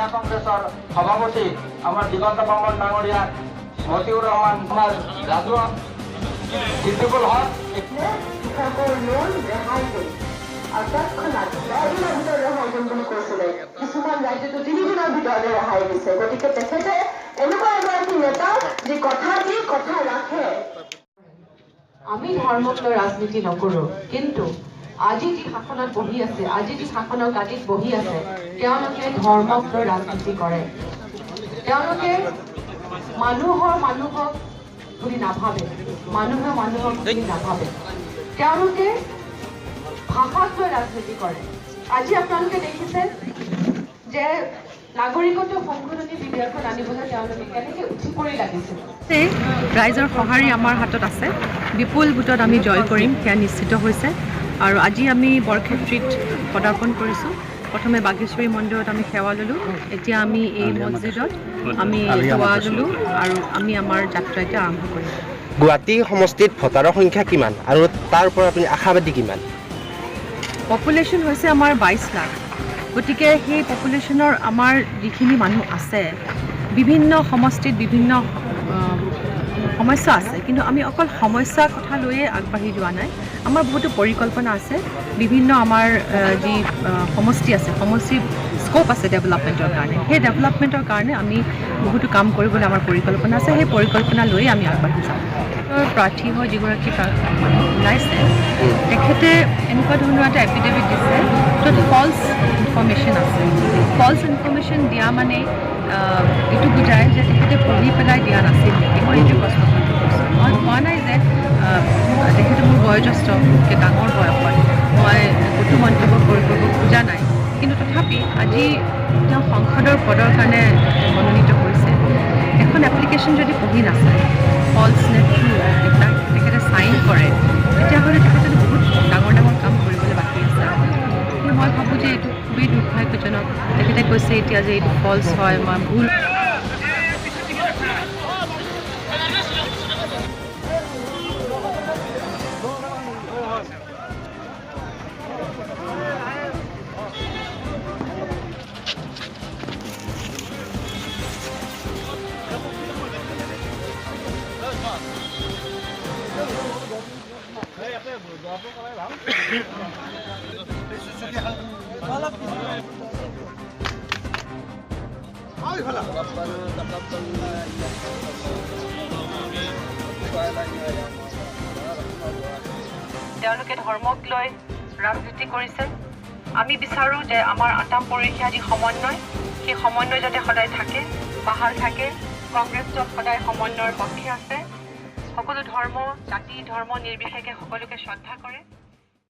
জিলা কংগ্ৰেছৰ সভাপতি আমাৰ দিগন্ত বৰ্মন ডাঙৰীয়া, মতিউৰ ৰহমান, আমাৰ ৰাজু সিদ্দিকুল হক, কৃষকৰ লোন ৰেহাই কৰি আৰু তৎক্ষণাত 10 দিনৰ ভিতৰত ৰেহাই দিম বুলি কৈছিলে। কিছুমান ৰাজ্যতো 3 দিনৰ ভিতৰতে ৰেহাই দিছে। গতিকে তেখেতে এনেকুৱা এগৰাকী নেতা যি কথা দি কথা ৰাখে। আমি ধৰ্মক লৈ ৰাজনীতি নকৰো, কিন্তু আজি যি শাসনত বহি আছে, আজি যি শাসনৰ গাদীত বহি আছে, তেওঁলোকে ধৰ্মক লৈ ৰাজনীতি কৰে। তেওঁলোকে মানুহক বুলি নাভাবে, মানুহে মানুহক বুলি নাভাবে। তেওঁলোকে ভাষাক লৈ ৰাজনীতি কৰে। আজি আপোনালোকে দেখিছে যে নাগৰিকত্ব সংশোধনী বিধেয়কখন আনিবলৈ তেওঁলোকে কেনেকৈ উঠি পৰি লাগিছিল। ৰাইজৰ সঁহাৰি আমাৰ হাতত আছে। বিপুল ভোটত আমি জয় কৰিম, সেয়া নিশ্চিত হৈছে। আৰু আজি আমি বৰক্ষেত্ৰীত পদাৰ্পণ কৰিছোঁ। প্ৰথমে বাগেশ্বৰী মন্দিৰত আমি সেৱা ল'লোঁ, এতিয়া আমি এই মছজিদত আমি সেৱা ল'লোঁ আৰু আমি আমাৰ যাত্ৰা এতিয়া আৰম্ভ কৰিম। গুৱাহাটী সমষ্টিত ভোটাৰৰ সংখ্যা কিমান আৰু তাৰ পৰা আপুনি আশাবাদী কিমান? পপুলেশ্যন হৈছে আমাৰ 22 লাখ। গতিকে সেই পপুলেশ্যনৰ আমাৰ যিখিনি মানুহ আছে, বিভিন্ন সমষ্টিত বিভিন্ন সমস্যা আছে, কিন্তু আমি অকল সমস্যাৰ কথা লৈয়ে আগবাঢ়ি যোৱা নাই। আমাৰ বহুতো পৰিকল্পনা আছে। বিভিন্ন আমাৰ যি সমষ্টি আছে, সমষ্টিৰ স্ক'প আছে ডেভেলপমেণ্টৰ কাৰণে। সেই ডেভেলপমেণ্টৰ কাৰণে আমি বহুতো কাম কৰিবলৈ আমাৰ পৰিকল্পনা আছে। সেই পৰিকল্পনা লৈয়ে আমি আগবাঢ়ি যাম। প্ৰাৰ্থী হৈ যিগৰাকী ওলাইছে, তেখেতে এনেকুৱা ধৰণৰ এটা এফিডেভিট দিছে, য'ত ফল্ছ ইনফৰ্মেশ্যন আছে। ফল্ছ ইনফৰ্মেশ্যন দিয়া মানে এইটো বুজায় যে তেখেতে পঢ়ি পেলাই দিয়া নাছিল নেকি। মই এইটো প্ৰশ্ন কৰিছোঁ। মই কোৱা নাই যে তেখেতে মোৰ বয়োজ্যেষ্ঠ, মোতকৈ ডাঙৰ বয়সত মই ক'তো মন্তব্য কৰিব খোজা নাই। কিন্তু তথাপি আজি তেওঁ সংসদৰ পদৰ কাৰণে মনোনীত কৰিছে। এখন এপ্লিকেশ্যন যদি পঢ়ি নাচায়, ফল্ছ নে ট্ৰু তেখেতে চাইন কৰে, তেতিয়াহ'লে তেখেতে বহুত ডাঙৰ ডাঙৰ কাম কৰিবলৈ বাকী আছে। কিন্তু মই ভাবোঁ যে এইটো খুবেই দুৰ্ভাগ্যজনক। তেখেতে কৈছে এতিয়া যে এইটো ফল্ছ হয়, মই ভুল। তেওঁলোকে ধৰ্মক লৈ ৰাজনীতি কৰিছে। আমি বিচাৰোঁ যে আমাৰ আটাম পৰীক্ষা যি সমন্বয়, সেই সমন্বয় যাতে সদায় থাকে, বাহাল থাকে। কংগ্ৰেছটো সদায় সমন্বয়ৰ পক্ষে আছে। সকলো ধৰ্ম, জাতি, ধৰ্ম নিৰ্বিশেষে সকলোকে শ্ৰদ্ধা কৰে।